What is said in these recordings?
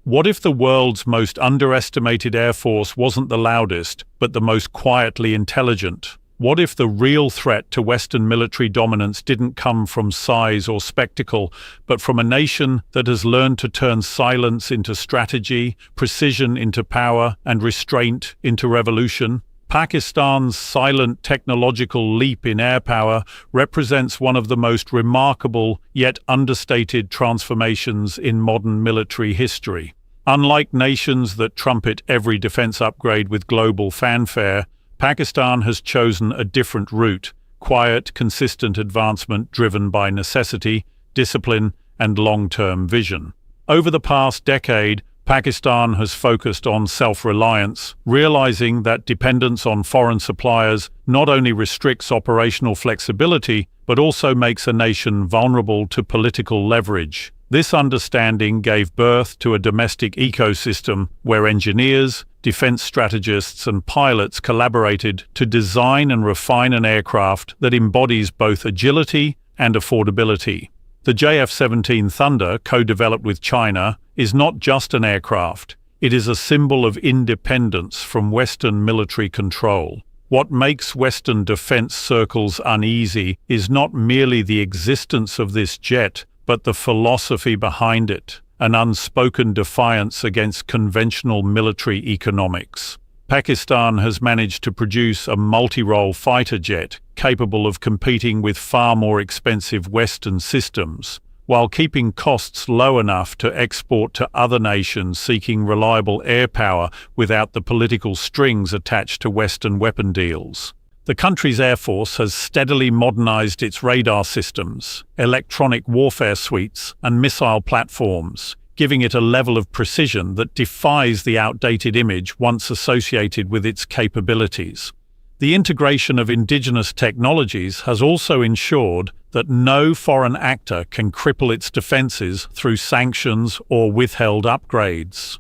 What if the world's most underestimated air force wasn't the loudest, but the most quietly intelligent? What if the real threat to Western military dominance didn't come from size or spectacle, but from a nation that has learned to turn silence into strategy, precision into power, and restraint into revolution? Pakistan's silent technological leap in air power represents one of the most remarkable yet understated transformations in modern military history. Unlike nations that trumpet every defense upgrade with global fanfare, Pakistan has chosen a different route: quiet, consistent advancement driven by necessity, discipline, and long-term vision. Over the past decade, Pakistan has focused on self-reliance, realizing that dependence on foreign suppliers not only restricts operational flexibility, but also makes a nation vulnerable to political leverage. This understanding gave birth to a domestic ecosystem where engineers, defense strategists, and pilots collaborated to design and refine an aircraft that embodies both agility and affordability. The JF-17 Thunder, co-developed with China, is not just an aircraft. It is a symbol of independence from Western military control. What makes Western defense circles uneasy is not merely the existence of this jet, but the philosophy behind it, an unspoken defiance against conventional military economics. Pakistan has managed to produce a multi-role fighter jet capable of competing with far more expensive Western systems, while keeping costs low enough to export to other nations seeking reliable air power without the political strings attached to Western weapon deals. The country's air force has steadily modernized its radar systems, electronic warfare suites, and missile platforms, giving it a level of precision that defies the outdated image once associated with its capabilities. The integration of indigenous technologies has also ensured that no foreign actor can cripple its defenses through sanctions or withheld upgrades.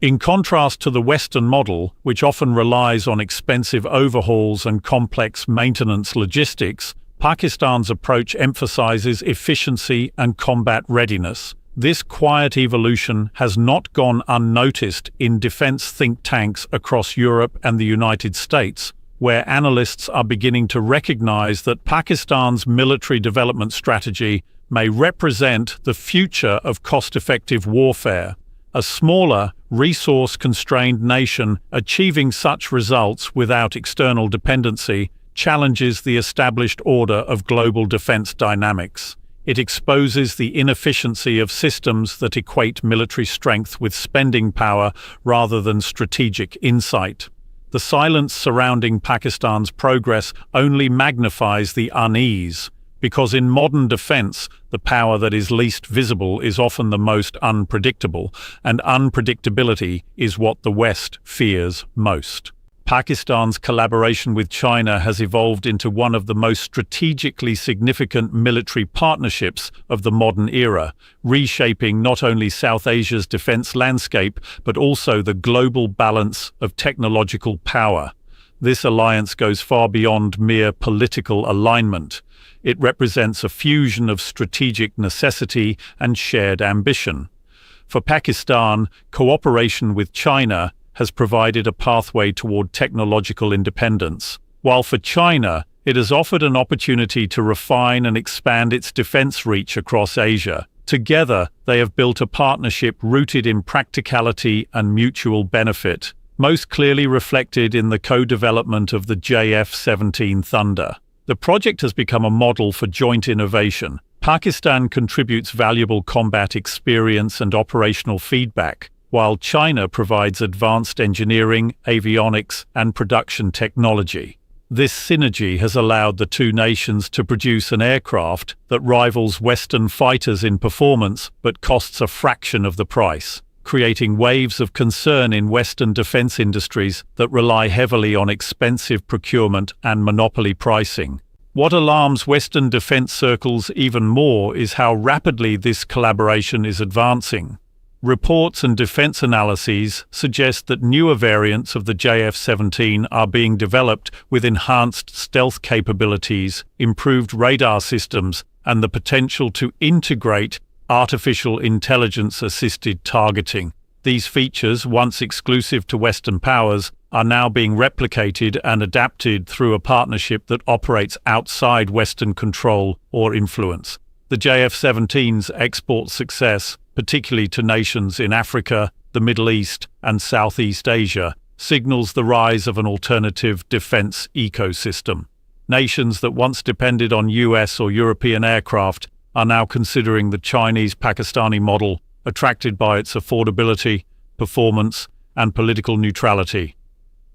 In contrast to the Western model, which often relies on expensive overhauls and complex maintenance logistics, Pakistan's approach emphasizes efficiency and combat readiness. This quiet evolution has not gone unnoticed in defense think tanks across Europe and the United States, where analysts are beginning to recognize that Pakistan's military development strategy may represent the future of cost-effective warfare. A smaller, resource-constrained nation achieving such results without external dependency challenges the established order of global defense dynamics. It exposes the inefficiency of systems that equate military strength with spending power rather than strategic insight. The silence surrounding Pakistan's progress only magnifies the unease, because in modern defense, the power that is least visible is often the most unpredictable, and unpredictability is what the West fears most. Pakistan's collaboration with China has evolved into one of the most strategically significant military partnerships of the modern era, reshaping not only South Asia's defense landscape, but also the global balance of technological power. This alliance goes far beyond mere political alignment. It represents a fusion of strategic necessity and shared ambition. For Pakistan, cooperation with China has provided a pathway toward technological independence, while for China, it has offered an opportunity to refine and expand its defense reach across Asia. Together, they have built a partnership rooted in practicality and mutual benefit, most clearly reflected in the co-development of the JF-17 Thunder. The project has become a model for joint innovation. Pakistan contributes valuable combat experience and operational feedback, while China provides advanced engineering, avionics, and production technology. This synergy has allowed the two nations to produce an aircraft that rivals Western fighters in performance but costs a fraction of the price, creating waves of concern in Western defense industries that rely heavily on expensive procurement and monopoly pricing. What alarms Western defense circles even more is how rapidly this collaboration is advancing. Reports and defense analyses suggest that newer variants of the JF-17 are being developed with enhanced stealth capabilities, improved radar systems, and the potential to integrate artificial intelligence-assisted targeting. These features, once exclusive to Western powers, are now being replicated and adapted through a partnership that operates outside Western control or influence. The JF-17's export success, particularly to nations in Africa, the Middle East, and Southeast Asia, signals the rise of an alternative defense ecosystem. Nations that once depended on US or European aircraft are now considering the Chinese-Pakistani model, attracted by its affordability, performance, and political neutrality.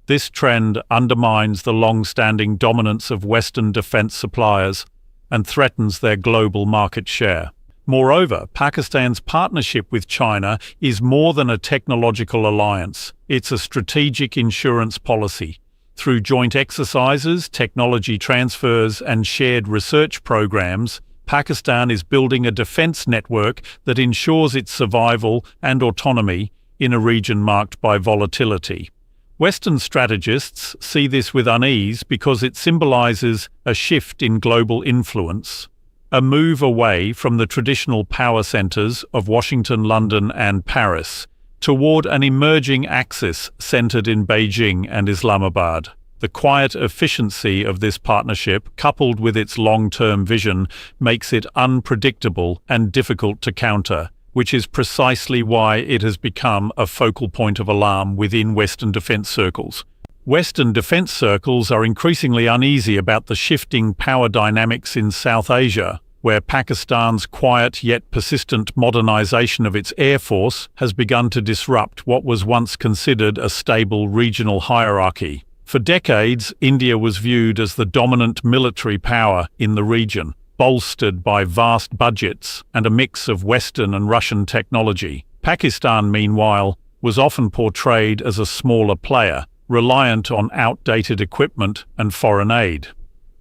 This trend undermines the long-standing dominance of Western defense suppliers and threatens their global market share. Moreover, Pakistan's partnership with China is more than a technological alliance. It's a strategic insurance policy. Through joint exercises, technology transfers, and shared research programs, Pakistan is building a defense network that ensures its survival and autonomy in a region marked by volatility. Western strategists see this with unease because it symbolizes a shift in global influence, a move away from the traditional power centers of Washington, London, and Paris toward an emerging axis centered in Beijing and Islamabad. The quiet efficiency of this partnership, coupled with its long-term vision, makes it unpredictable and difficult to counter, which is precisely why it has become a focal point of alarm within Western defense circles. Western defense circles are increasingly uneasy about the shifting power dynamics in South Asia, where Pakistan's quiet yet persistent modernization of its air force has begun to disrupt what was once considered a stable regional hierarchy. For decades, India was viewed as the dominant military power in the region, bolstered by vast budgets and a mix of Western and Russian technology. Pakistan, meanwhile, was often portrayed as a smaller player, reliant on outdated equipment and foreign aid.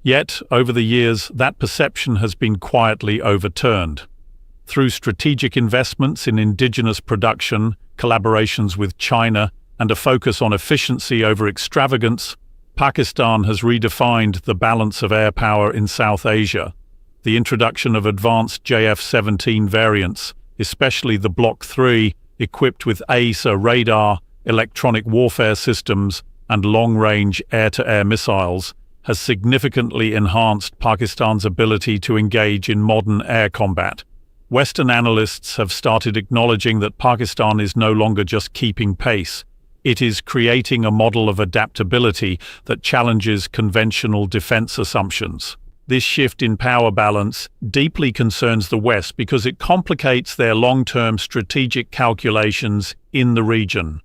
Yet, over the years, that perception has been quietly overturned. Through strategic investments in indigenous production, collaborations with China, and a focus on efficiency over extravagance, Pakistan has redefined the balance of air power in South Asia. The introduction of advanced JF-17 variants, especially the Block 3, equipped with AESA radar, electronic warfare systems, and long-range air-to-air missiles, has significantly enhanced Pakistan's ability to engage in modern air combat. Western analysts have started acknowledging that Pakistan is no longer just keeping pace. It is creating a model of adaptability that challenges conventional defense assumptions. This shift in power balance deeply concerns the West because it complicates their long-term strategic calculations in the region.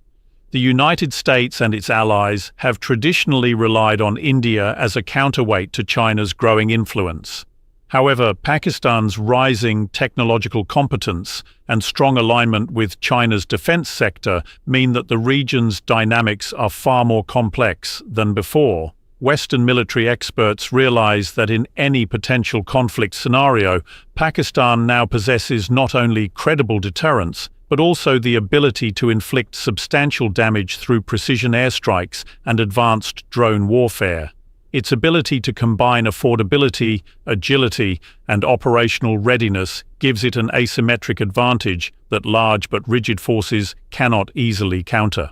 The United States and its allies have traditionally relied on India as a counterweight to China's growing influence. However, Pakistan's rising technological competence and strong alignment with China's defense sector mean that the region's dynamics are far more complex than before. Western military experts realize that in any potential conflict scenario, Pakistan now possesses not only credible deterrence, but also the ability to inflict substantial damage through precision airstrikes and advanced drone warfare. Its ability to combine affordability, agility, and operational readiness gives it an asymmetric advantage that large but rigid forces cannot easily counter.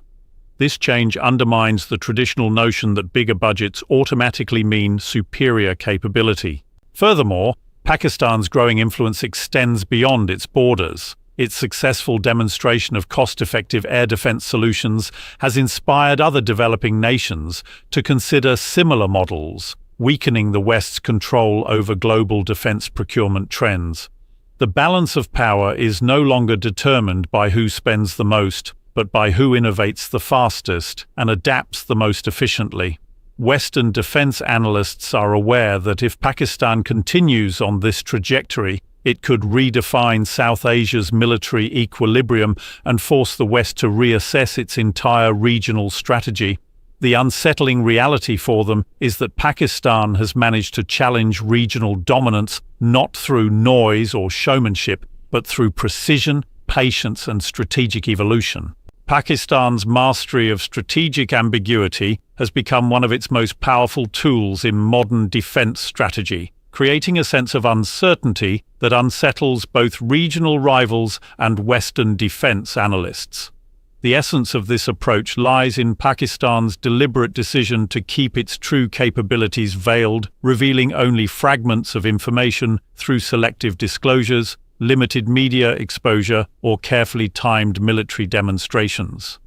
This change undermines the traditional notion that bigger budgets automatically mean superior capability. Furthermore, Pakistan's growing influence extends beyond its borders. Its successful demonstration of cost-effective air defense solutions has inspired other developing nations to consider similar models, weakening the West's control over global defense procurement trends. The balance of power is no longer determined by who spends the most, but by who innovates the fastest and adapts the most efficiently. Western defense analysts are aware that if Pakistan continues on this trajectory, it could redefine South Asia's military equilibrium and force the West to reassess its entire regional strategy. The unsettling reality for them is that Pakistan has managed to challenge regional dominance not through noise or showmanship, but through precision, patience, and strategic evolution. Pakistan's mastery of strategic ambiguity has become one of its most powerful tools in modern defense strategy, creating a sense of uncertainty that unsettles both regional rivals and Western defense analysts. The essence of this approach lies in Pakistan's deliberate decision to keep its true capabilities veiled, revealing only fragments of information through selective disclosures, limited media exposure, or carefully timed military demonstrations.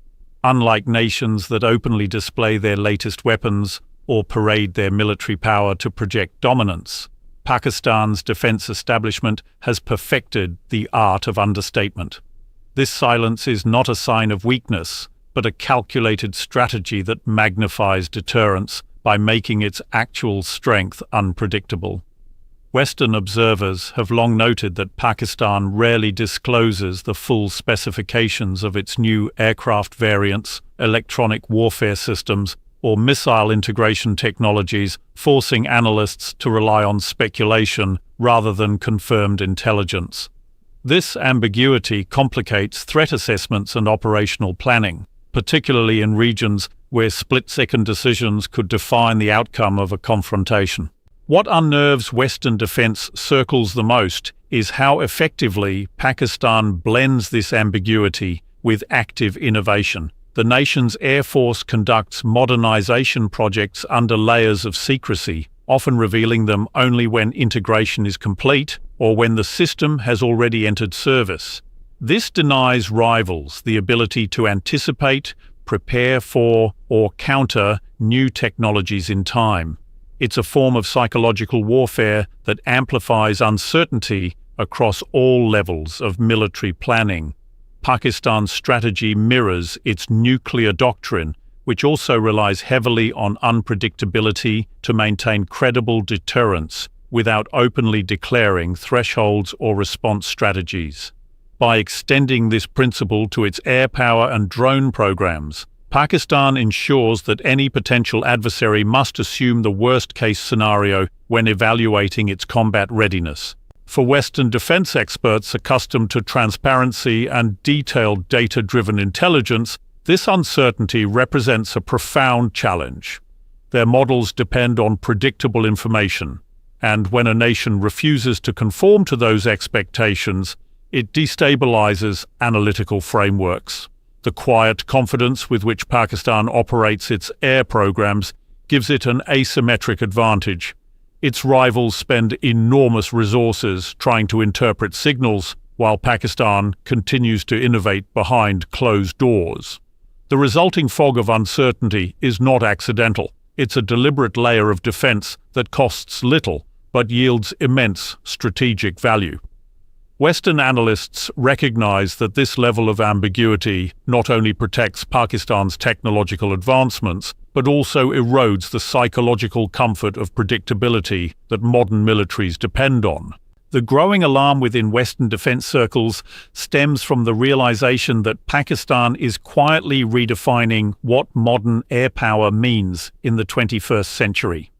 Unlike nations that openly display their latest weapons or parade their military power to project dominance, Pakistan's defense establishment has perfected the art of understatement. This silence is not a sign of weakness, but a calculated strategy that magnifies deterrence by making its actual strength unpredictable. Western observers have long noted that Pakistan rarely discloses the full specifications of its new aircraft variants, electronic warfare systems, or missile integration technologies, forcing analysts to rely on speculation rather than confirmed intelligence. This ambiguity complicates threat assessments and operational planning, particularly in regions where split-second decisions could define the outcome of a confrontation. What unnerves Western defense circles the most is how effectively Pakistan blends this ambiguity with active innovation. The nation's Air Force conducts modernization projects under layers of secrecy, often revealing them only when integration is complete or when the system has already entered service. This denies rivals the ability to anticipate, prepare for, or counter new technologies in time. It's a form of psychological warfare that amplifies uncertainty across all levels of military planning. Pakistan's strategy mirrors its nuclear doctrine, which also relies heavily on unpredictability to maintain credible deterrence without openly declaring thresholds or response strategies. By extending this principle to its air power and drone programs, Pakistan ensures that any potential adversary must assume the worst-case scenario when evaluating its combat readiness. For Western defense experts accustomed to transparency and detailed data-driven intelligence, this uncertainty represents a profound challenge. Their models depend on predictable information, and when a nation refuses to conform to those expectations, it destabilizes analytical frameworks. The quiet confidence with which Pakistan operates its air programs gives it an asymmetric advantage. Its rivals spend enormous resources trying to interpret signals, while Pakistan continues to innovate behind closed doors. The resulting fog of uncertainty is not accidental. It's a deliberate layer of defense that costs little but yields immense strategic value. Western analysts recognize that this level of ambiguity not only protects Pakistan's technological advancements, but also erodes the psychological comfort of predictability that modern militaries depend on. The growing alarm within Western defense circles stems from the realization that Pakistan is quietly redefining what modern air power means in the 21st century.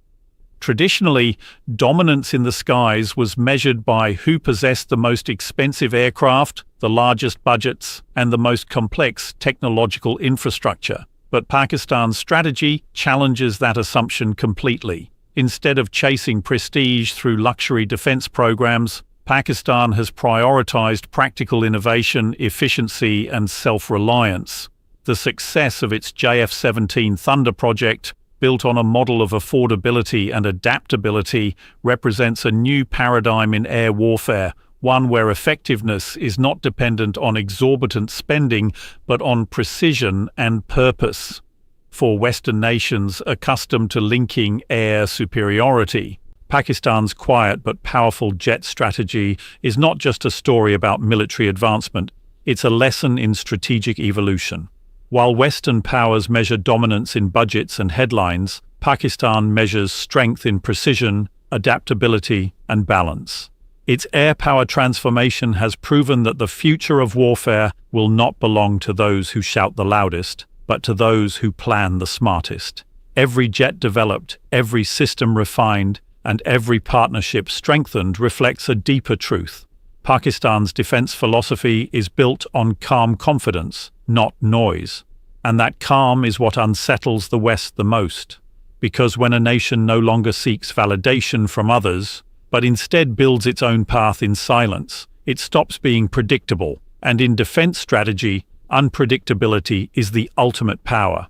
Traditionally, dominance in the skies was measured by who possessed the most expensive aircraft, the largest budgets, and the most complex technological infrastructure. But Pakistan's strategy challenges that assumption completely. Instead of chasing prestige through luxury defense programs, Pakistan has prioritized practical innovation, efficiency, and self-reliance. The success of its JF-17 Thunder project, built on a model of affordability and adaptability, represents a new paradigm in air warfare, one where effectiveness is not dependent on exorbitant spending, but on precision and purpose. For Western nations accustomed to linking air superiority, Pakistan's quiet but powerful jet strategy is not just a story about military advancement, it's a lesson in strategic evolution. While Western powers measure dominance in budgets and headlines, Pakistan measures strength in precision, adaptability, and balance. Its air power transformation has proven that the future of warfare will not belong to those who shout the loudest, but to those who plan the smartest. Every jet developed, every system refined, and every partnership strengthened reflects a deeper truth. Pakistan's defense philosophy is built on calm confidence, not noise. And that calm is what unsettles the West the most. Because when a nation no longer seeks validation from others, but instead builds its own path in silence, it stops being predictable. And in defense strategy, Unpredictability is the ultimate power.